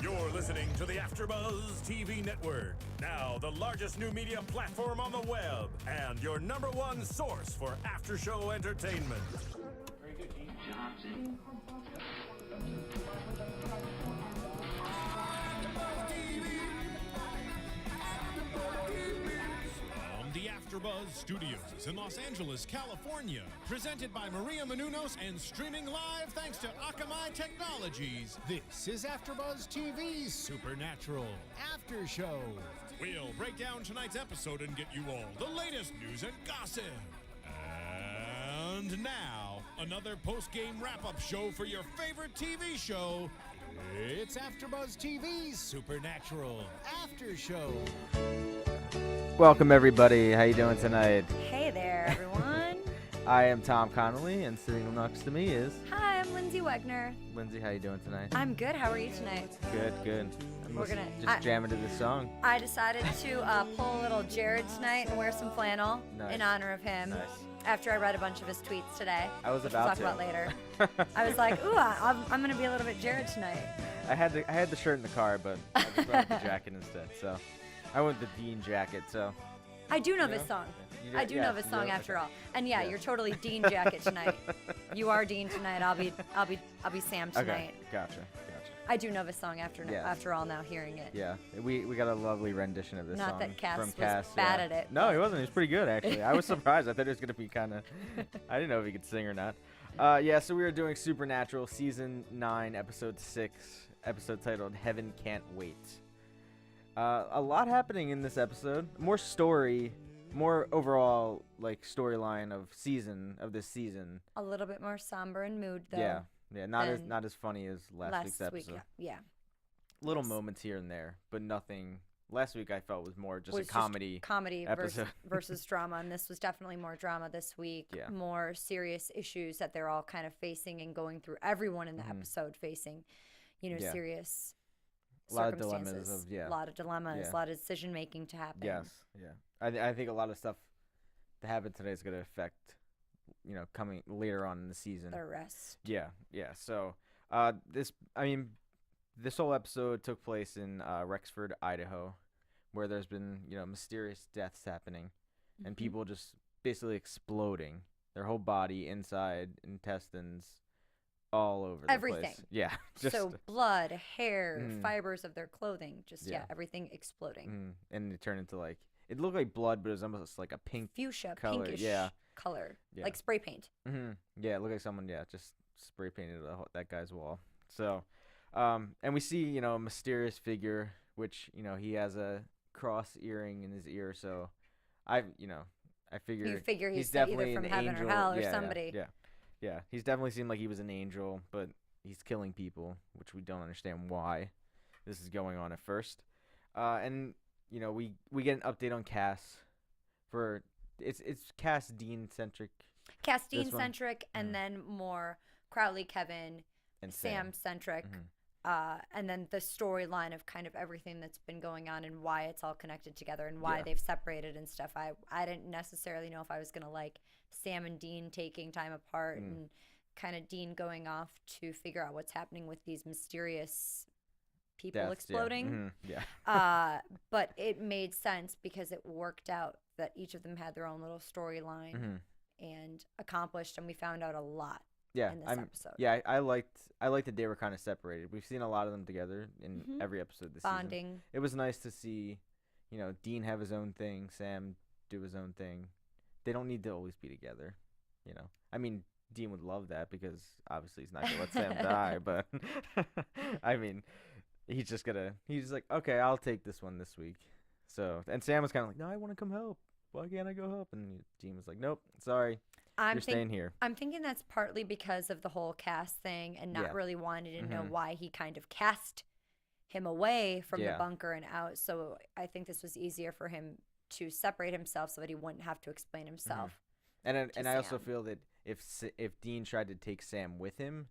You're listening to the AFTERBUZZ TV Network, now the largest new media platform on the web, and your #1 source for after-show entertainment. Very good, Dean. Johnson. From the AFTERBUZZ Studios in Los Angeles, California, presented by Maria Menounos and streaming live thanks to Akamai Technologies. This is AFTERBUZZ TV Supernatural After Show. We'll break down tonight's episode and get you all the latest news and gossip. And now, another post-game wrap-up show for your favorite TV show. It's AFTERBUZZ TV Supernatural After Show. Welcome everybody. How you doing tonight? Hey there, everyone. I am Tom Connolly, and sitting next to me is Hi, I'm Lyndsey Wegner. Lyndsey. How you doing tonight? I'm good. How are you tonight? Good. We're gonna just jamming to this song. I decided to pull a little Jared tonight and wear some flannel in honor of him. Nice. After I read a bunch of his tweets today, I was which about we'll to. talk about later. I was like, ooh, I'm gonna be a little bit Jared tonight. I had the shirt in the car, but I just went with the jacket instead. So I went with the Dean jacket. So I do know You this know? song. You do- I do yeah, know this you song do? after Okay. all. And yeah, Yeah. you're totally Dean jacket tonight. You are Dean tonight. I'll be Sam tonight. Okay, gotcha. I do know this song after Yes. after all now hearing it. Yeah, we got a lovely rendition of this Not song that Cass from was Cass. bad yeah. at it, No, but- he wasn't. He was pretty good actually. I was surprised. I thought it was gonna be kind of. I didn't know if he could sing or not. Yeah, so we were doing Supernatural season 9, episode 6, episode titled "Heaven Can't Wait." A lot happening in this episode. More story, more overall like storyline of this season. A little bit more somber in mood though. Yeah, not than as funny as last week's episode. Yeah. Little Yes. moments here and there, but nothing. Last week I felt was more just Was a comedy. comedy episode. versus drama, and this was definitely more drama this week. Yeah. More serious issues that they're all kind of facing and going through. Everyone in the episode facing, Yeah. serious A lot of dilemmas circumstances. of A lot of dilemmas. Yeah. A lot of decision making to happen. Yes, yeah. I think a lot of stuff that happened today is going to affect, coming later on in the season. The rest. Yeah. So, this whole episode took place in Rexford, Idaho, where there's been, mysterious deaths happening, and people just basically exploding, their whole body, inside, intestines, all over the Everything. place. Yeah. Just, So blood, hair, Mm. fibers of their clothing, just Yeah. everything exploding. and it turned into like it looked like blood, but it was almost like a pink. Fuchsia, color, pinkish yeah. color, Yeah. like spray paint. Yeah, it looked like someone just spray painted that guy's wall. So, and we see a mysterious figure, which he has a cross earring in his ear. So, I figure You figure he's definitely either from an heaven angel. or hell or Yeah, somebody. Yeah. He's definitely seemed like he was an angel, but he's killing people, which we don't understand why this is going on at first. And we get an update on Cass. For it's Cass Dean centric Castiel This one? centric, and then more Crowley, Kevin, and Sam centric, and then the storyline of kind of everything that's been going on and why it's all connected together and why Yeah. they've separated and stuff. I didn't necessarily know if I was gonna like Sam and Dean taking time apart and kind of Dean going off to figure out what's happening with these mysterious people Deaths, exploding. Yeah. But it made sense because it worked out that each of them had their own little storyline and accomplished, and we found out a lot Yeah, in this episode. Yeah, I liked that they were kind of separated. We've seen a lot of them together in every episode this season. Bonding. It was nice to see, Dean have his own thing, Sam do his own thing. They don't need to always be together, I mean, Dean would love that because obviously he's not gonna let Sam die, but I mean, he's like, okay, I'll take this one this week. So, and Sam was kind of like, no, I want to come help. Why can't I go help? And Dean was like, nope, sorry. You're staying here. I'm thinking that's partly because of the whole cast thing and not Yeah. really wanting to know why he kind of cast him away from the bunker and out. So I think this was easier for him to separate himself so that he wouldn't have to explain himself. And I also Sam. feel that if Dean tried to take Sam with him,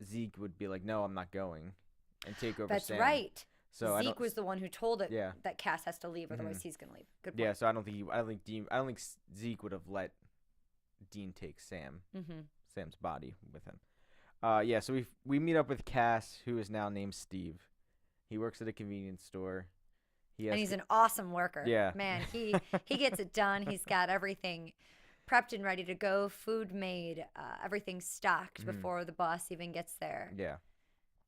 Zeke would be like, no, I'm not going, and take over That's Sam. right. So I Zeke don't, was the one who told it Yeah. that Cass has to leave, otherwise he's gonna leave. Good point. yeah. So I don't think Zeke would have let Dean take Sam's body with him. Yeah. So we meet up with Cass, who is now named Steve. He works at a convenience store. And he's an awesome worker. Yeah. Man, he gets it done. He's got everything prepped and ready to go, food made, everything stocked before the boss even gets there. Yeah.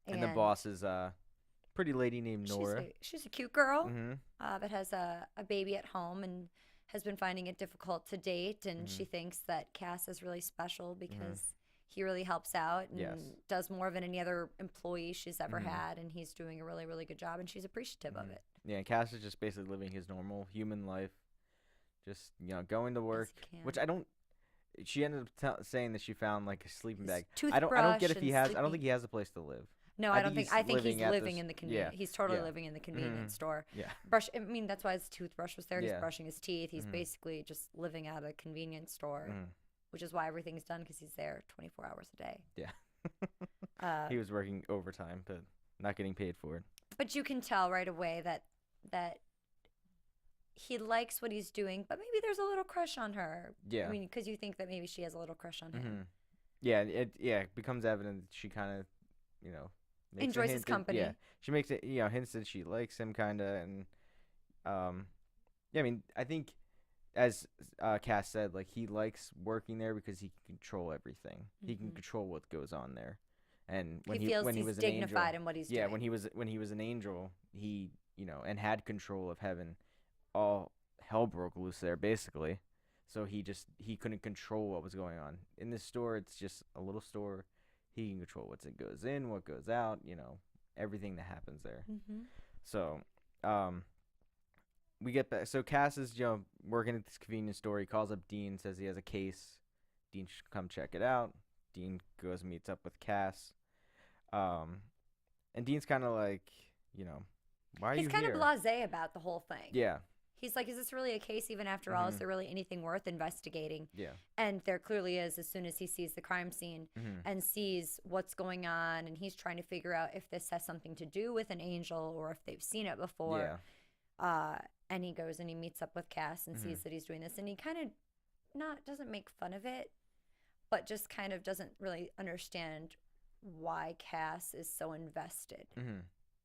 And the boss is a pretty lady named Nora. She's a cute girl that has a baby at home and has been finding it difficult to date. And she thinks that Cass is really special because he really helps out and does more than any other employee she's ever had. And he's doing a really, really good job. And she's appreciative of it. Yeah, and Cass is just basically living his normal human life. Just, going to work, which I don't. She ended up saying that she found like a sleeping bag. I don't get if he has. I don't think he has a place to live. No, I don't think. I think he's living in the convenience. He's totally living in the convenience store. Yeah. I mean, that's why his toothbrush was there. He's brushing his teeth. He's basically just living at a convenience store, which is why everything's done because he's there 24 hours a day. Yeah. He was working overtime, but not getting paid for it. But you can tell right away that he likes what he's doing, but maybe there's a little crush on her. Yeah. I mean, because you think that maybe she has a little crush on him. Yeah, it becomes evident that she kind of, makes enjoys his company. Yeah, she makes it, hints that she likes him kind of, and I mean, I think as Cass said, like he likes working there because he can control everything. He can control what goes on there, and when he was dignified an angel, in what he's doing. Yeah, when he was an angel, he and had control of heaven. All hell broke loose there basically, so he couldn't control what was going on in this store. It's just a little store. He can control what goes in, what goes out, everything that happens there. So we get back. So Cass is working at this convenience store. He calls up Dean, says he has a case. Dean should come check it out. Dean goes and meets up with Cass, and Dean's kind of like, why are you here? He's kind of blasé about the whole thing. Yeah. He's like, is this really a case even after all? Is there really anything worth investigating? Yeah. And there clearly is as soon as he sees the crime scene and sees what's going on. And he's trying to figure out if this has something to do with an angel or if they've seen it before. Yeah. And he goes and he meets up with Cass and sees that he's doing this. And he kind of doesn't make fun of it, but just kind of doesn't really understand why Cass is so invested.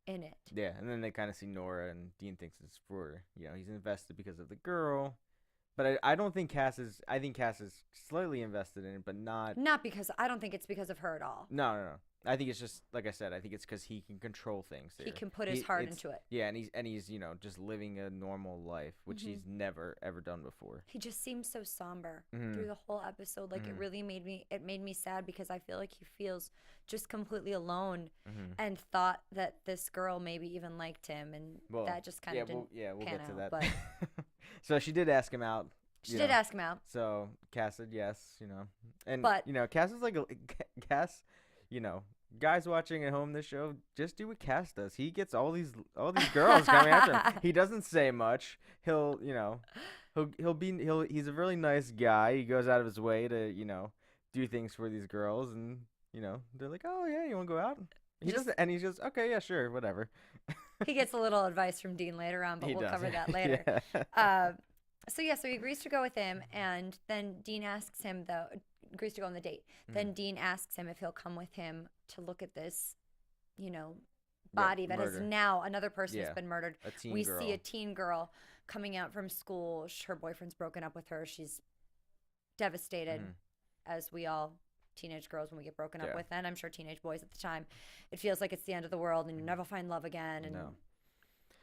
In it. Yeah, and then they kind of see Nora, and Dean thinks it's for, he's invested because of the girl. But I don't think Cass is, I think Cass is slightly invested in it, but not. Not because, I don't think it's because of her at all. No. I think it's just, like I said, I think it's because he can control things there. He can put his heart into it. Yeah, and he's just living a normal life, which he's never, ever done before. He just seems so somber through the whole episode. Like, it really made me sad because I feel like he feels just completely alone and thought that this girl maybe even liked him, and that just kind of didn't we'll pan get to out, that. But So she did ask him out. She did ask him out. So Cass said yes, and but Cass is like Cass, guys watching at home this show, just do what Cass does. He gets all these girls coming after him. He doesn't say much. He's a really nice guy. He goes out of his way to do things for these girls, and they're like, oh yeah, you want to go out? He doesn't, and he goes, okay, yeah, sure, whatever. He gets a little advice from Dean later on, but we'll cover that later. So he agrees to go with him, and then Dean asks him, agrees to go on the date. Then Dean asks him if he'll come with him to look at this, body that is now another person who's been murdered. We see a teen girl coming out from school. Her boyfriend's broken up with her. She's devastated, as we all teenage girls when we get broken up with, and I'm sure teenage boys at the time. It feels like it's the end of the world, and you never find love again. And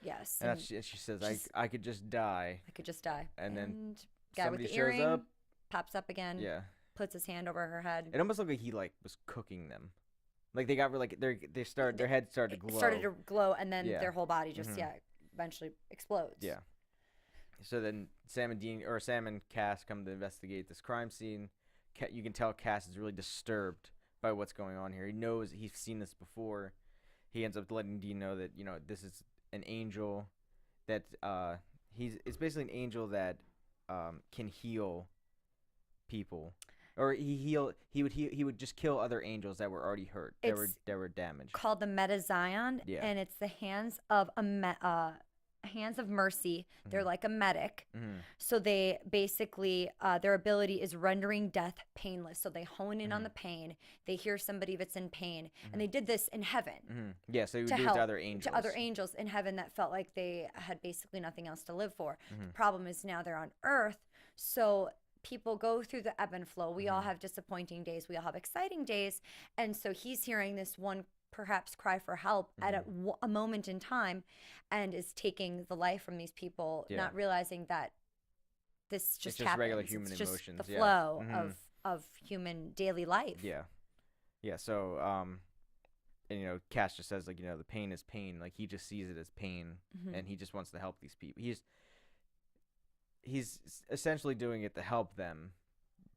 yes, and she says, I could just die. I could just die. And then guy with the earring up, pops up again. Yeah. Puts his hand over her head. It almost looked like he was cooking them. Like they got their head started to glow. Started to glow, and then their whole body just eventually explodes. Yeah. So then Sam and Cass come to investigate this crime scene. You can tell Cass is really disturbed by what's going on here. He knows he's seen this before. He ends up letting Dean know that this is an angel, that it's basically an angel that can heal people. Or he would just kill other angels that were already hurt, that were damaged. Called the Metazion, and it's the hands of hands of mercy. They're like a medic. Mm-hmm. So they basically, their ability is rendering death painless. So they hone in on the pain. They hear somebody that's in pain. And they did this in heaven. Mm-hmm. Yeah, so you would To do it help to other angels. to other angels in heaven that felt like they had basically nothing else to live for. Mm-hmm. The problem is now they're on earth. So people go through the ebb and flow. We all have disappointing days. We all have exciting days. And so he's hearing this one perhaps cry for help at a moment in time and is taking the life from these people, not realizing that this just just happens. regular human it's just emotions, the yeah. flow of human daily life. Yeah, so and you know, Cass just says, like, you know, the pain is pain. Like, he just sees it as pain, and he just wants to help these people. He's essentially doing it to help them,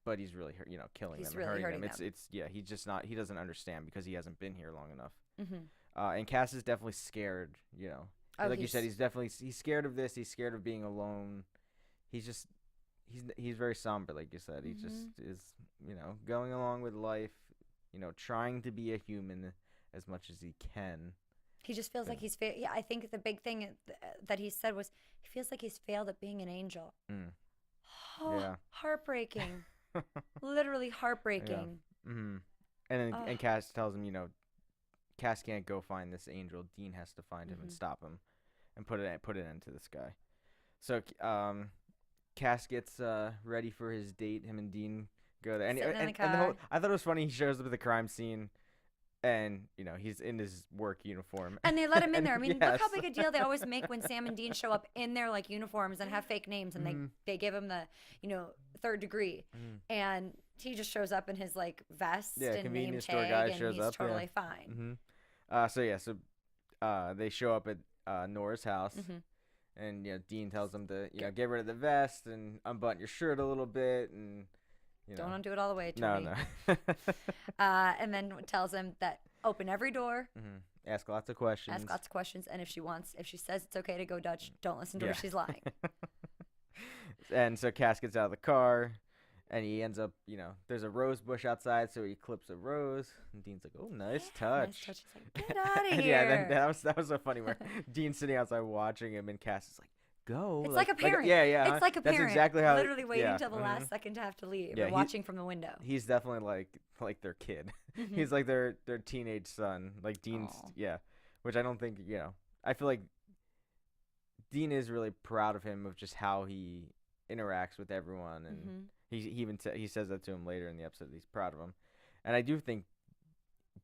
but he's really, you know, killing He's them, really and hurting them. them. It's he's just not, he doesn't understand because he hasn't been here long enough. Mm-hmm. And Cass is definitely scared, you know. Oh, like you said, he's scared of this. He's scared of being alone. He's very somber, like you said. He just is, you know, going along with life, you know, trying to be a human as much as he can. He just feels like he's failed. Yeah, I think the big thing that he said was he feels like he's failed at being an angel. Oh, Yeah. heartbreaking. Literally heartbreaking. Yeah. And Cass tells him, you know, Cass can't go find this angel. Dean has to find him and stop him, and put an end to this guy. So Cass gets ready for his date. Him and Dean go there, and I thought it was funny. He shows up at the crime scene, and you know, he's in his work uniform. And they let him in there. I mean, look how big a deal they always make when Sam and Dean show up in their like uniforms and have fake names, and they give him the, you know, third degree, and he just shows up in his like vest and name tag, and he's totally fine. So they show up at Nora's house. And, you know, Dean tells them to, you know, get rid of the vest and unbutton your shirt a little bit, and, you know. Don't undo it all the way, Tony. No. And then tells him that open every door. Ask lots of questions. And if she says it's okay to go Dutch, don't listen to her. She's lying. And so Cass gets out of the car, and he ends up, you know, there's a rose bush outside, so he clips a rose. And Dean's like, "Oh, nice touch." Nice touch. He's like, "Get out of here." Yeah, that was so funny where Dean's sitting outside watching him, and Cass is like, "Go." It's like a parent. Yeah. It's like a parent. That's exactly how. Literally waiting until the last second to have to leave. Yeah, watching from the window. He's definitely like their kid. He's like their teenage son. Like Dean's, which I don't think, you know. I feel like Dean is really proud of him, of just how he interacts with everyone, and he even he says that to him later in the episode. He's proud of him, and I do think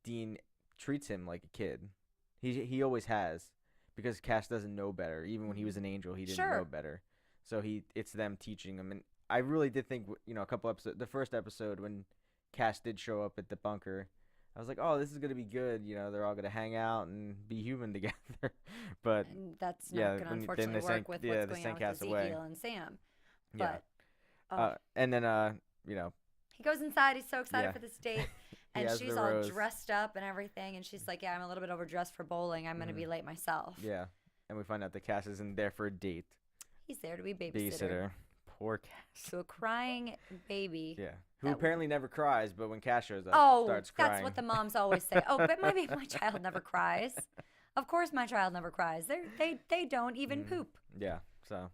Dean treats him like a kid. He always has, because Cass doesn't know better. Even when he was an angel, he didn't know better. So it's them teaching him, and I really did think, you know, a couple episodes, the first episode when Cass did show up at the bunker, I was like, oh, this is gonna be good. You know, they're all gonna hang out and be human together. But and that's not gonna unfortunately work with what's going on with Ezekiel and Sam. But and then you know, he goes inside. He's so excited for this date, and she's all rose. dressed up and everything, and she's like, "Yeah, I'm a little bit overdressed for bowling. I'm gonna be late myself." Yeah, and we find out that Cass isn't there for a date. He's there to be babysitter. Poor Cass. To a crying baby. Yeah, who apparently never cries, but when Cass shows up, starts crying. That's what the moms always say. Oh, but my child never cries. Of course, my child never cries. They don't even poop. Yeah, so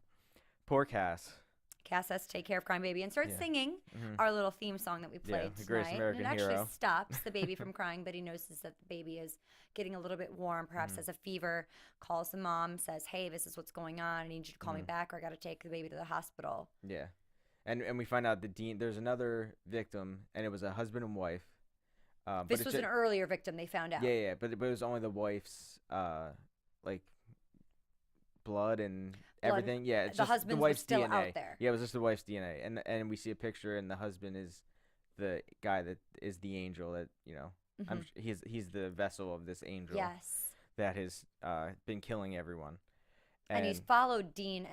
poor Cass. Cass has to take care of crying baby and starts singing our little theme song that we played the Greatest tonight. American and it Hero. actually stops the baby from crying, but he notices that the baby is getting a little bit warm, perhaps has a fever, calls the mom, says, "Hey, this is what's going on. I need you to call me back, or I got to take the baby to the hospital." Yeah, and we find out that there's another victim, and it was a husband and wife. This was an earlier victim, they found out. Yeah, but it was only the wife's like blood and everything. Yeah, it's the just husband's the wife's was still DNA. out there. Yeah, it was just the wife's DNA, and we see a picture, and the husband is the guy that is the angel that, you know, he's the vessel of this angel. Yes. That has been killing everyone. And he's followed Dean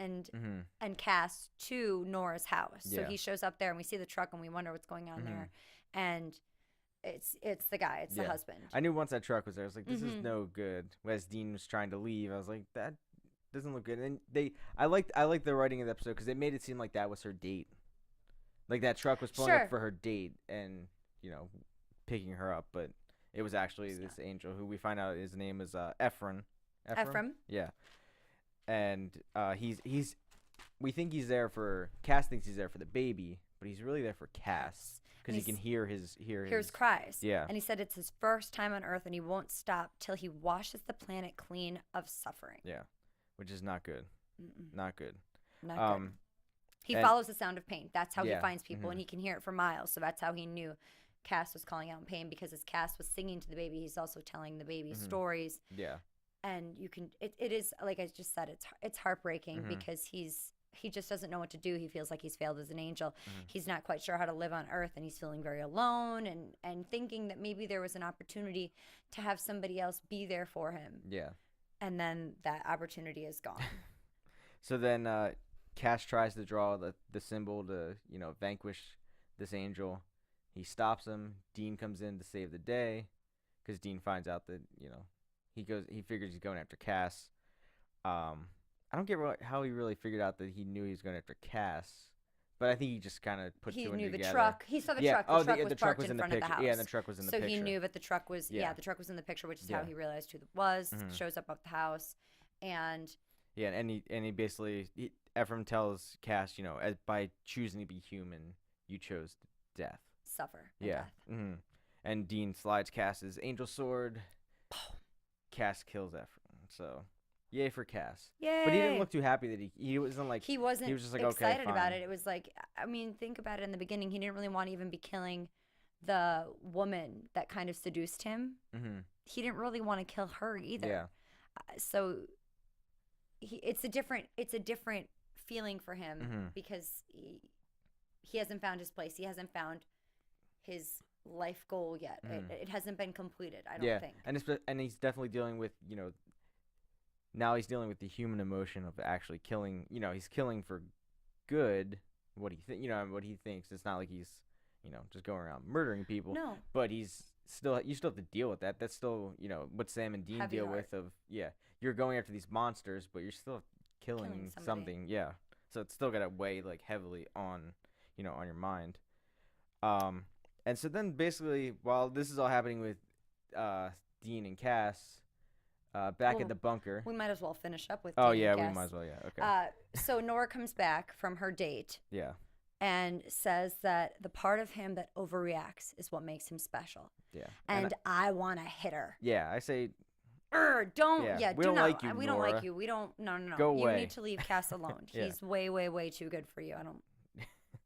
and Cass to Nora's house. So he shows up there, and we see the truck, and we wonder what's going on there. And it's the guy. It's the husband. I knew once that truck was there, I was like, this is no good. As Dean was trying to leave, I was like, that doesn't look good. And I liked the writing of the episode because they made it seem like that was her date. Like that truck was pulling up for her date and, you know, picking her up. But it was actually this angel who we find out his name is Ephraim. Ephraim? Yeah. and we think he's there for Cass thinks he's there for the baby, but he's really there for Cass because he can hear his cries. Yeah. And he said it's his first time on Earth, and he won't stop till he washes the planet clean of suffering. Yeah, which is not good. Not good. Not good. He follows the sound of pain. That's how he finds people, and he can hear it for miles. So that's how he knew Cass was calling out in pain, because as Cass was singing to the baby, he's also telling the baby stories. Yeah. And you can it is, like I just said, it's heartbreaking because he just doesn't know what to do. He feels like he's failed as an angel. He's not quite sure how to live on Earth, and he's feeling very alone and thinking that maybe there was an opportunity to have somebody else be there for him. Yeah. And then that opportunity is gone. So then Cass tries to draw the symbol to, vanquish this angel. He stops him. Dean comes in to save the day because Dean finds out that, he figures he's going after Cass. I don't get how he really figured out that he knew he was going after Cass, but I think he just kind of put two and two together. He knew the truck. He saw the truck. The truck was parked in front of the house. Yeah, the truck was in the picture. So he knew that the truck was, the truck was in the picture, which is how he realized who it was. Shows up at the house, and... Yeah, and he basically, Ephraim tells Cass, by choosing to be human, you chose death. Suffer. Yeah. Death. And Dean slides Cass's angel sword. Cass kills Ephraim. So, yay for Cass. Yay. But he didn't look too happy that he wasn't like... He wasn't was just like, excited okay, about fine. it. It was like, I mean, think about it in the beginning. He didn't really want to even be killing the woman that kind of seduced him. He didn't really want to kill her either. Yeah. So... It's a different feeling for him because he hasn't found his place. He hasn't found his life goal yet. It hasn't been completed, I don't think. And he's definitely dealing with, now he's dealing with the human emotion of actually killing. He's killing for good. What he thinks. It's not like he's just going around murdering people. No. But you still have to deal with that. That's still what Sam and Dean Heavy deal heart. with. You're going after these monsters, but you're still killing something. Yeah. So it's still gotta weigh like heavily on on your mind. And so then basically while this is all happening with Dean and Cass back at the bunker. We might as well finish up with Oh Dean yeah, and we Cass. might as well. Yeah. Okay. So Nora comes back from her date. Yeah. And says that the part of him that overreacts is what makes him special. Yeah. And I want to hit her. Yeah, I say. Don't. Yeah, Yeah. we do don't not. like you, We don't Nora. like you. We don't. No. Go You away. need to leave Cass alone. Yeah. He's way, way, way too good for you.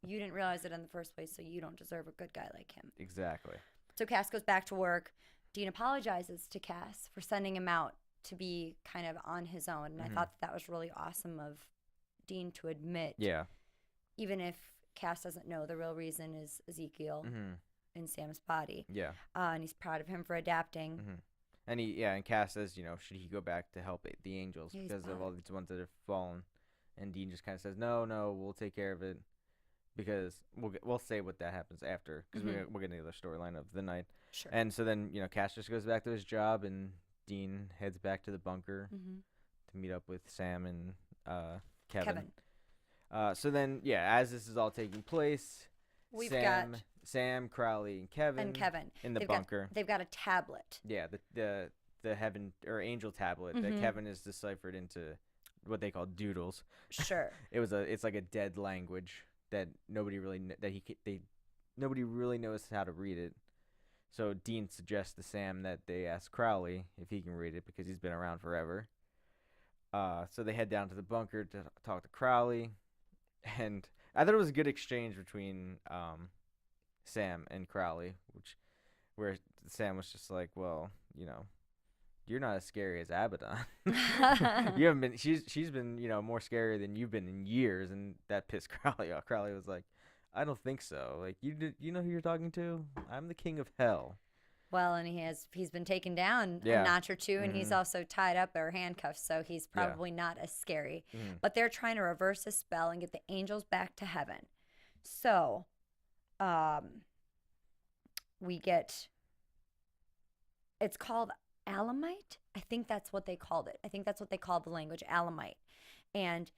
You didn't realize it in the first place, so you don't deserve a good guy like him. Exactly. So Cass goes back to work. Dean apologizes to Cass for sending him out to be kind of on his own, and I thought that was really awesome of Dean to admit. Yeah. Even if Cass doesn't know, the real reason is Ezekiel in Sam's body. Yeah. And he's proud of him for adapting. And and Cass says, should he go back to help the angels Yeah, he's because of proud. all these ones that have fallen? And Dean just kind of says, no, we'll take care of it because we'll say what that happens after because we're getting the other storyline of the night. Sure. And so then Cass just goes back to his job and Dean heads back to the bunker to meet up with Sam and Kevin. So then, as this is all taking place, We've got Sam, Crowley, and Kevin in the bunker. They've got a tablet. Yeah, the heaven or angel tablet that Kevin has deciphered into what they call doodles. Sure. It's like a dead language that nobody really nobody really knows how to read it. So Dean suggests to Sam that they ask Crowley if he can read it because he's been around forever. So they head down to the bunker to talk to Crowley, and I thought it was a good exchange between Sam and Crowley, where Sam was just like, well, you're not as scary as Abaddon. You haven't been. She's been more scarier than you've been in years, and that pissed Crowley off. Crowley was like, I don't think so. Like you know who you're talking to? I'm the king of hell. Well, and he's been taken down Yeah. a notch or two, and he's also tied up or handcuffed, so he's probably not as scary. But they're trying to reverse the spell and get the angels back to heaven. So, we get. It's called Alamite. I think that's what they called it. I think that's what they called the language, Alamite. And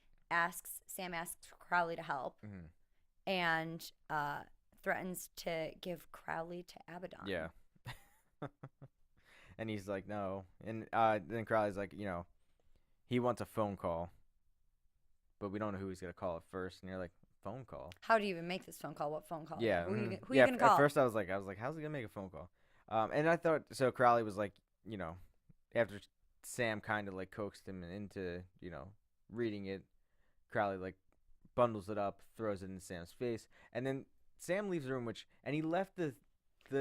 Sam asks Crowley to help, and threatens to give Crowley to Abaddon. Yeah. And he's like, no. And then Crowley's like, he wants a phone call. but we don't know who he's gonna call at first. And you're like, phone call. How do you even make this phone call? What phone call? Yeah. Who, mhm. who you gonna call? At first I was like, how's he gonna make a phone call? And I thought so. Crowley was like, after Sam kind of like coaxed him into, reading it, Crowley like bundles it up, throws it in Sam's face, and then Sam leaves the room, and he left the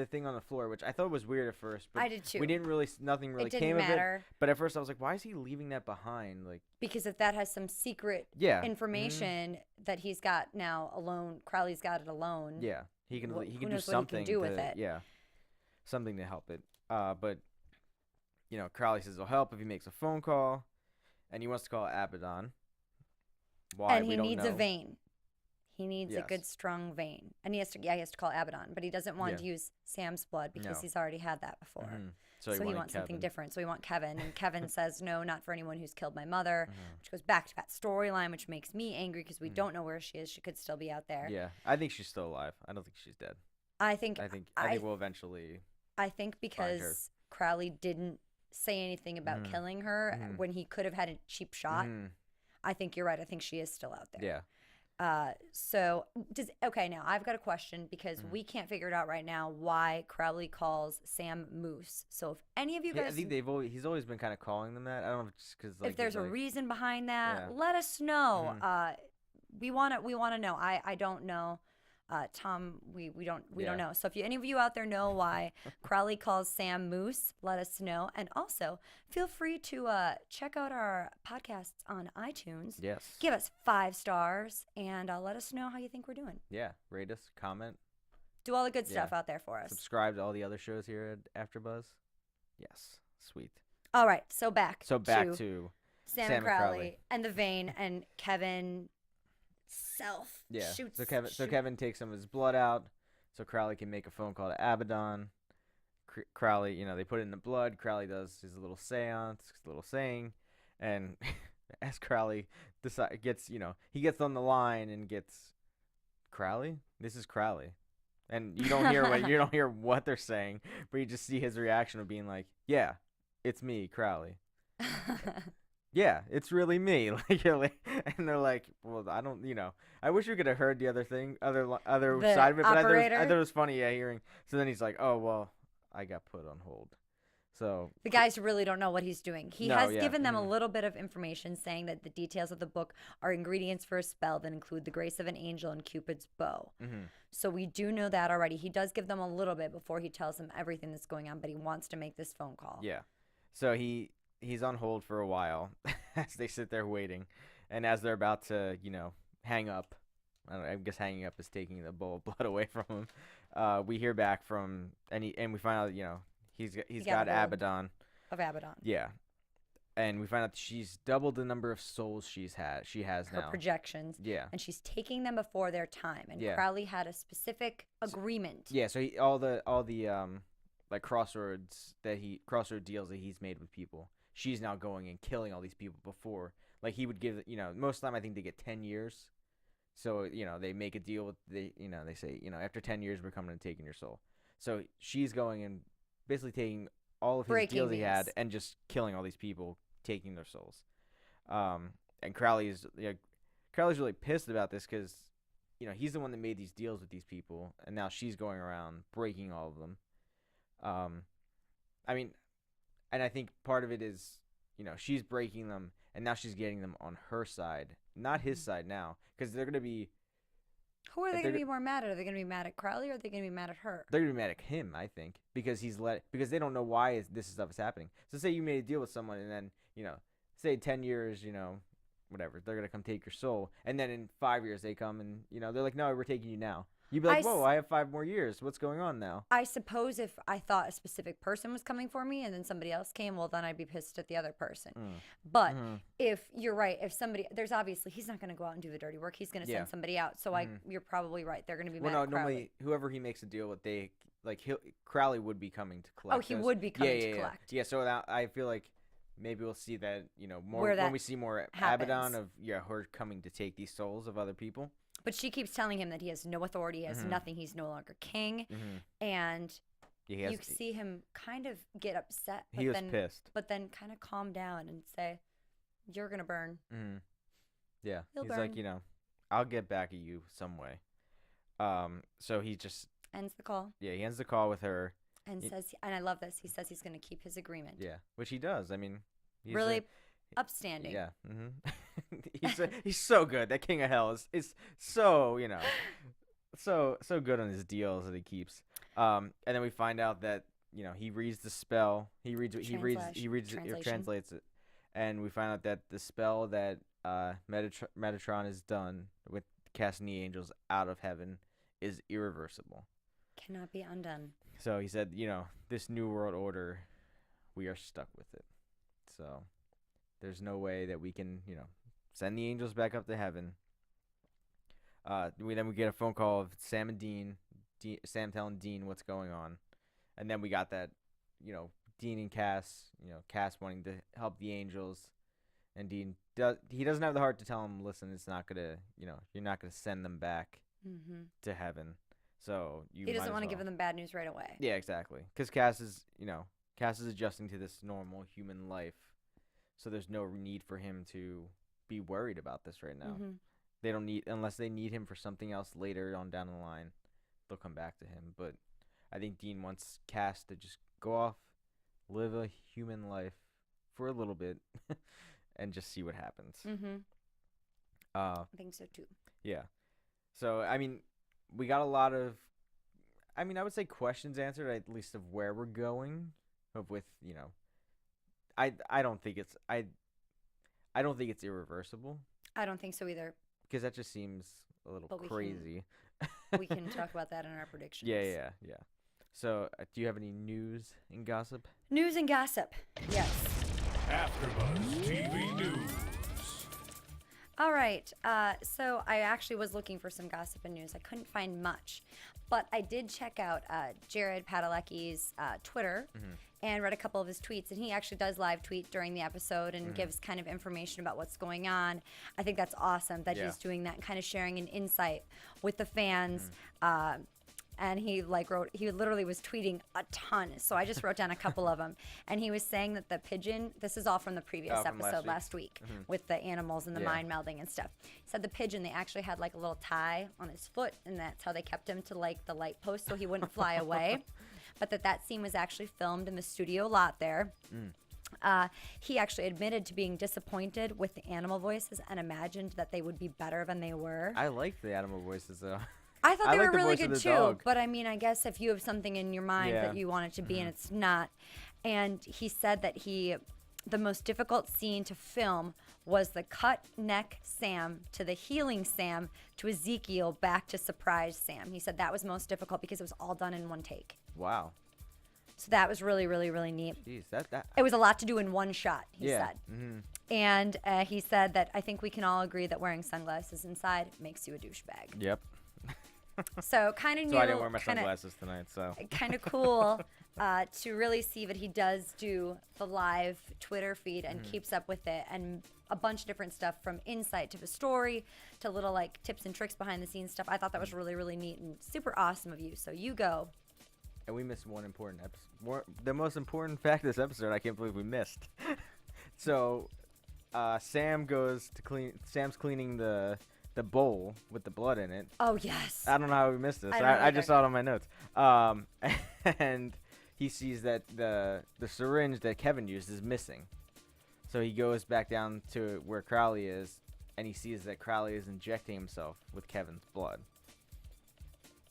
thing on the floor, which I thought was weird at first. But I did too. We didn't really, nothing really It didn't came matter. of it. But at first I was like, why is he leaving that behind? Like, Because if that has some secret yeah, information that he's got now alone, Crowley's got it alone. yeah, he can who he can do knows what he something can do with to, it. yeah, something to help it. But Crowley says he'll help if he makes a phone call, and he wants to call Abaddon. Why? And he we don't needs know. a vein. He needs a Yes. good strong vein, and he has to call Abaddon, but he doesn't want Yeah. to use Sam's blood because No. he's already had that before. Mhm. So he wanted wants something Kevin. different. So we want Kevin, and Kevin says no, not for anyone who's killed my mother, Mm-hmm. which goes back to that storyline, which makes me angry because we don't know where she is. She could still be out there. Yeah, I think she's still alive. I don't think she's dead. I think I think we'll eventually. I think because Crowley didn't say anything about killing her when he could have had a cheap shot. Mhm. I think you're right. I think she is still out there. Yeah. Now I've got a question because we can't figure it out right now why Crowley calls Sam Moose. So if any of you Yeah, I guys, think he's always been kind of calling them that. I don't know if it's because like if there's he's a like, reason behind that, Yeah. let us know. We want to know. I don't know. Tom, we don't Yeah. know. So if any of you out there know why Crowley calls Sam Moose, let us know. And also feel free to check out our podcasts on iTunes. Yes. Give us 5 stars and let us know how you think we're doing. Yeah. Rate us, comment, Do all the good stuff Yeah. out there for us. subscribe to all the other shows here at AfterBuzz. Yes. Sweet. All right, so back So back to to Sam Sam and and Crowley Crowley. and the vein and Kevin shoots. So Kevin takes some of his blood out, so Crowley can make a phone call to Abaddon. Crowley, they put it in the blood. Crowley does his little seance, his little saying, and as Crowley gets on the line and gets Crowley. This is Crowley, and you don't hear what they're saying, but you just see his reaction of being like, "Yeah, it's me, Crowley." Yeah, it's really me. Like, and they're like, well, I don't, I wish we could have heard the other The side of it, but I operator? thought it was funny, hearing. So then he's like, oh, well, I got put on hold. So The guys really don't know what he's doing. He No, has yeah, given them a little bit of information saying that the details of the book are ingredients for a spell that include the grace of an angel and Cupid's bow. So we do know that already. He does give them a little bit before he tells them everything that's going on, but he wants to make this phone call. yeah, so he's on hold for a while as they sit there waiting, and as they're about to, hang up. I guess hanging up is taking the bowl of blood away from him. We hear back from and we find out, he's got got hold. Abaddon. Of Abaddon. Yeah. And we find out that she's doubled the number of souls she has Her now. projections. Yeah. And she's taking them before their time. And Yeah. Crowley had a specific agreement. Yeah, so all the like crossroad deals that he's made with people. She's now going and killing all these people before. Like he would give, most of the time I think they get 10 years. So, they make a deal with they say, after 10 years we're coming and taking your soul. So she's going and basically taking all of his Breaking deals he had these. and just killing all these people, taking their souls. And Crowley's really pissed about this because, he's the one that made these deals with these people, and now she's going around breaking all of them. I mean, and I think part of it is, she's breaking them, and now she's getting them on her side, not his side now, because they're gonna be. Who are they If going to they're- be more mad at? Are they going to be mad at Crowley or are they going to be mad at her? They're gonna be mad at him, I think, because because they don't know why this stuff is happening. So say you made a deal with someone, and then say 10 years, whatever, they're gonna come take your soul, and then in 5 years they come and they're like, no, we're taking you now. You'd be like, whoa, I have 5 more years. What's going on now? I suppose if I thought a specific person was coming for me and then somebody else came, well, then I'd be pissed at the other person. But if you're right, if somebody, there's obviously, he's not going to go out and do the dirty work. He's going to send somebody out. So you're probably right. They're going to be mad Well, no, at Crowley. normally whoever he makes a deal with, Crowley would be coming to collect. Oh, he those. would be coming to collect. Yeah, so now I feel like maybe we'll see that, more Where that when we see more happens. Abaddon of her coming to take these souls of other people. But she keeps telling him that he has no authority, he has nothing, he's no longer king. And Yeah, you see him kind of get upset. But he was then, pissed. But then kind of calm down and say, you're going to burn. Yeah. He'll He's like, burn. I'll get back at you some way. So he just, Ends the call yeah, he ends the call with her. and He- says, and I love this. He says he's going to keep his agreement. Yeah, which he does. I mean, he's Really upstanding. yeah. He's so good. That King of Hell is so, so good on his deals that he keeps. And then we find out that, he reads the spell. He reads it, or translates it. And we find out that the spell that Metatron has done with casting the angels out of heaven is irreversible. Cannot be undone. So he said, this new world order, we are stuck with it. So there's no way that we can, send the angels back up to heaven. We get a phone call of Sam and Dean. Sam telling Dean what's going on. And then we got that, Dean and Cass, Cass wanting to help the angels. And Dean, he doesn't have the heart to tell him, listen, it's not going to, you're not going to send them back to heaven. So he doesn't want to give them bad news right away. Yeah, exactly. Because Cass is adjusting to this normal human life. So there's no need for him to be worried about this right now. They don't need, unless they need him for something else later on down the line, they'll come back to him. But I think Dean wants Cass to just go off, live a human life for a little bit, and just see what happens. I think so too. Yeah. So, I mean, we got a lot of, I would say questions answered, at least of where we're going, with, I don't think it's irreversible. I don't think so either. Because that just seems a little crazy. We can talk about that in our predictions. Yeah. So, do you have any news and gossip? News and gossip. Yes. AfterBuzz TV News. All right. So I actually was looking for some gossip and news. I couldn't find much, but I did check out Jared Padalecki's Twitter and read a couple of his tweets. And he actually does live tweet during the episode and gives kind of information about what's going on. I think that's awesome that he's doing that and kind of sharing an insight with the fans. And he literally was tweeting a ton. So I just wrote down a couple of them. And he was saying that the pigeon, this is all from the previous episode last week with the animals and the mind melding and stuff. He said the pigeon, they actually had like a little tie on his foot, and that's how they kept him to like the light post so he wouldn't fly away. But that scene was actually filmed in the studio lot there. He actually admitted to being disappointed with the animal voices and imagined that they would be better than they were. I liked the animal voices, though. I thought they were like the really voice of good the too, dog. but I mean, I guess if you have something in your mind that you want it to be and it's not. And he said that the most difficult scene to film was the cut neck Sam to the healing Sam to Ezekiel back to surprise Sam. He said that was most difficult because it was all done in one take. Wow. So that was really, really, really neat. Jeez, that. It was a lot to do in one shot, he said. Mm-hmm. And he said that I think we can all agree that wearing sunglasses inside makes you a douchebag. Yep. So kind of new. So I didn't wear my sunglasses tonight, so. Kind of cool to really see that he does do the live Twitter feed and keeps up with it, and a bunch of different stuff from insight to the story to little like tips and tricks behind the scenes stuff. I thought that was really, really neat and super awesome of you. So you go. And we missed one important episode. The most important fact of this episode, I can't believe we missed. So, Sam goes to clean. Sam's cleaning the bowl with the blood in it. Oh yes. I don't know how we missed this. I don't know I just saw it on my notes. And he sees that the syringe that Kevin used is missing. So he goes back down to where Crowley is, and he sees that Crowley is injecting himself with Kevin's blood.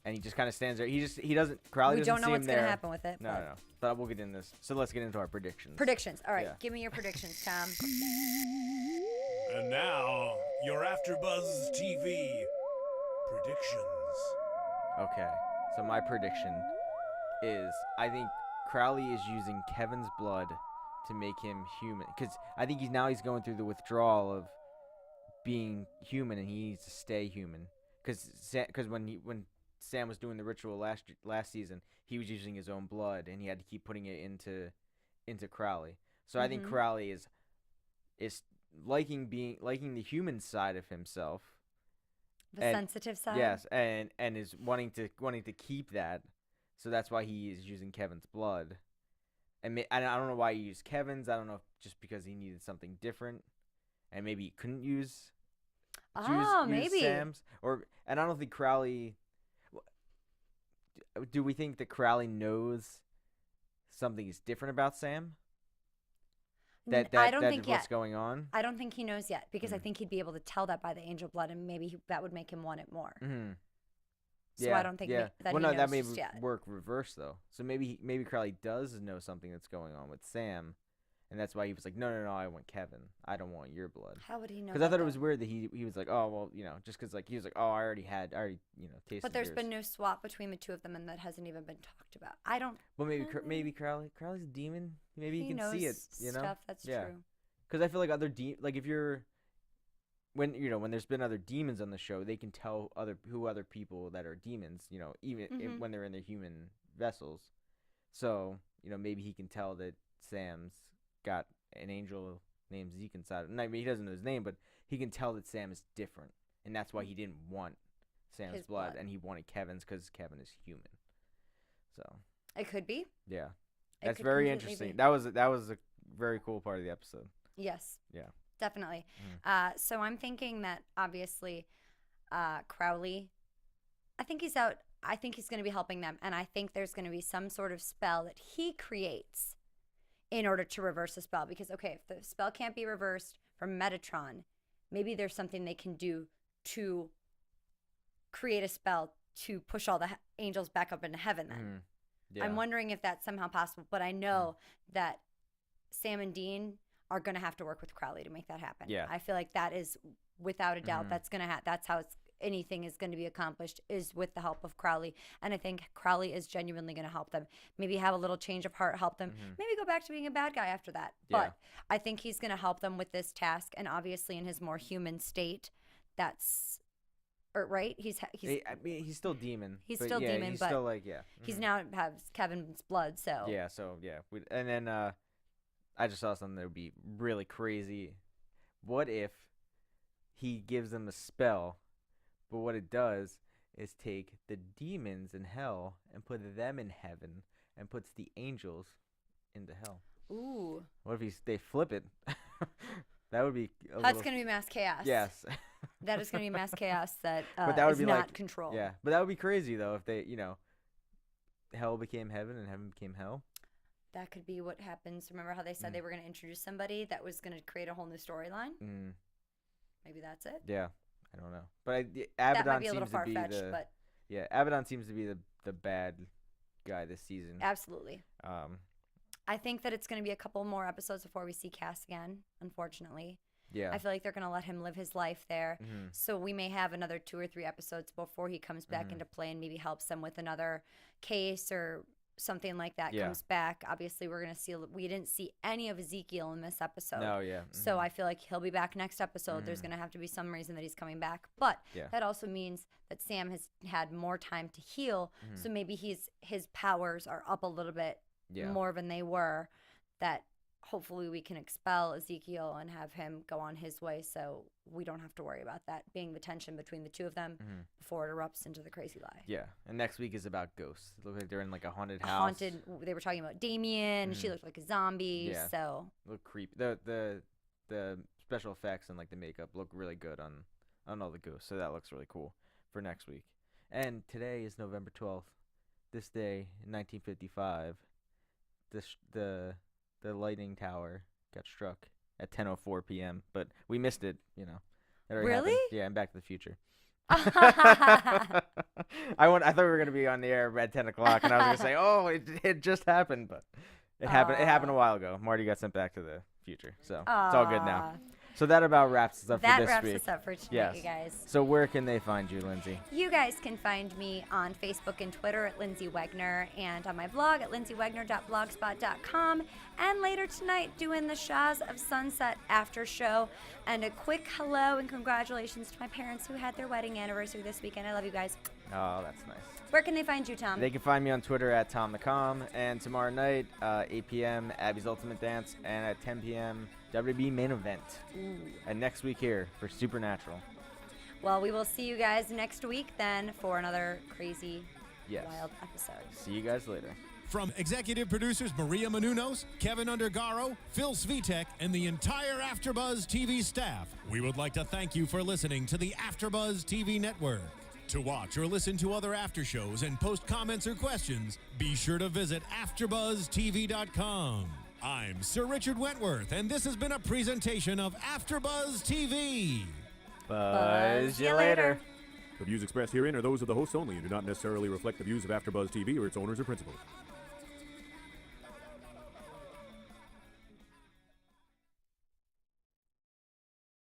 And he just kind of stands there. He doesn't. Crowley We doesn't don't know see what's him there. gonna happen with it. No. But we'll get into this. So let's get into our predictions. Predictions. All right, Yeah. give me your predictions, Tom. And now, your AfterBuzz TV predictions. Okay. So my prediction is I think Crowley is using Kevin's blood to make him human, because I think he's going through the withdrawal of being human, and he needs to stay human. Because when Sam was doing the ritual last season, he was using his own blood, and he had to keep putting it into Crowley. So I think Crowley is liking the human side of himself. The sensitive side. Yes, and is wanting to keep that. So that's why he is using Kevin's blood. And I don't know why he used Kevin's. I don't know if just because he needed something different, and maybe he couldn't use Oh, use maybe. Sam's, and I don't think Crowley. Do we think that Crowley knows something is different about Sam? I don't think what's yet. going on. I don't think he knows yet because I think he'd be able to tell that by the angel blood, and maybe that would make him want it more. Mm-hmm. So I don't think that he knows that may just yet. work reverse though. So maybe Crowley does know something that's going on with Sam, and that's why he was like, no, I want Kevin. I don't want your blood. How would he know? Because I thought it was weird that he was like, oh well, just because like he was like, oh, I already tasted. But there's yours. been no swap between the two of them, and that hasn't even been talked about. I don't. Well, maybe Crowley's a demon. Maybe he can knows see it. You know, stuff. That's true. Because I feel like if you're when there's been other demons on the show, they can tell other people that are demons. Even when they're in their human vessels. So maybe he can tell that Sam's got an angel named Zeke inside. I mean, he doesn't know his name, but he can tell that Sam is different, and that's why he didn't want Sam's blood, and he wanted Kevin's because Kevin is human. So it could be. Yeah, that's very interesting. That was a very cool part of the episode. Yes. Yeah. Definitely. So I'm thinking that obviously Crowley, I think he's out. I think he's going to be helping them. And I think there's going to be some sort of spell that he creates in order to reverse the spell. Because, okay, if the spell can't be reversed from Metatron, maybe there's something they can do to create a spell to push all the angels back up into heaven then. Yeah. I'm wondering if that's somehow possible. But I know that Sam and Dean are going to have to work with Crowley to make that happen. Yeah. I feel like that is without a doubt that's going to that's how anything is going to be accomplished is with the help of Crowley. And I think Crowley is genuinely going to help them. Maybe have a little change of heart, help them. Maybe go back to being a bad guy after that. Yeah. But I think he's going to help them with this task, and obviously in his more human state, that's right. He's still demon. He's still demon, he's but still like he's now has Kevin's blood. So and then I just saw something that would be really crazy. What if he gives them a spell, but what it does is take the demons in hell and put them in heaven and puts the angels into hell? Ooh. What if they flip it? That would be That's going to be mass chaos. Yes. That is going to be mass chaos that, but that would is be not controlled. Yeah, but that would be crazy, though, if they, hell became heaven and heaven became hell. That could be what happens. Remember how they said they were going to introduce somebody that was going to create a whole new storyline? Maybe that's it? Yeah. I don't know. But Abaddon that might be a little seems to be far-fetched, but... Yeah, Abaddon seems to be the bad guy this season. Absolutely. I think that it's going to be a couple more episodes before we see Cass again, unfortunately. Yeah. I feel like they're going to let him live his life there. So we may have another 2 or 3 episodes before he comes back into play and maybe helps them with another case or something like that comes back. Obviously, we're going to see, we didn't see any of Ezekiel in this episode. No, yeah. So I feel like he'll be back next episode. There's going to have to be some reason that he's coming back. But that also means that Sam has had more time to heal. So maybe his powers are up a little bit more than they were, that hopefully we can expel Ezekiel and have him go on his way, so we don't have to worry about that being the tension between the two of them before it erupts into the crazy lie. Yeah, and next week is about ghosts. It looks like they're in like a haunted house. They were talking about Damien. She looked like a zombie. Yeah. So look creepy. The special effects and like the makeup look really good on all the ghosts. So that looks really cool for next week. And today is November 12th. This day in 1955, the lightning tower got struck at 10:04 p.m. But we missed it, That already really? happened. Yeah, in Back to the Future. I thought we were gonna be on the air at 10 o'clock, and I was gonna say, oh, it just happened, but it happened. It happened a while ago. Marty got sent back to the future, so it's all good now. So that about wraps us up for this week. That wraps us up for tonight, you guys. So where can they find you, Lyndsey? You guys can find me on Facebook and Twitter at Lyndsey Wegner, and on my blog at lyndseywegner.blogspot.com. And later tonight, doing the Shahs of Sunset after show. And a quick hello and congratulations to my parents who had their wedding anniversary this weekend. I love you guys. Oh, that's nice. Where can they find you, Tom? They can find me on Twitter at TomTheCom. And tomorrow night, 8 p.m., Abby's Ultimate Dance. And at 10 p.m., WB Main Event. Ooh. And next week here for Supernatural. Well, we will see you guys next week then for another crazy, wild episode. See you guys later. From executive producers Maria Menounos, Kevin Undergaro, Phil Svitek, and the entire AfterBuzz TV staff, we would like to thank you for listening to the AfterBuzz TV network. To watch or listen to other after shows and post comments or questions, be sure to visit AfterBuzzTV.com. I'm Sir Richard Wentworth, and this has been a presentation of AfterBuzz TV. Buzz you later. The views expressed herein are those of the hosts only and do not necessarily reflect the views of AfterBuzz TV or its owners or principals.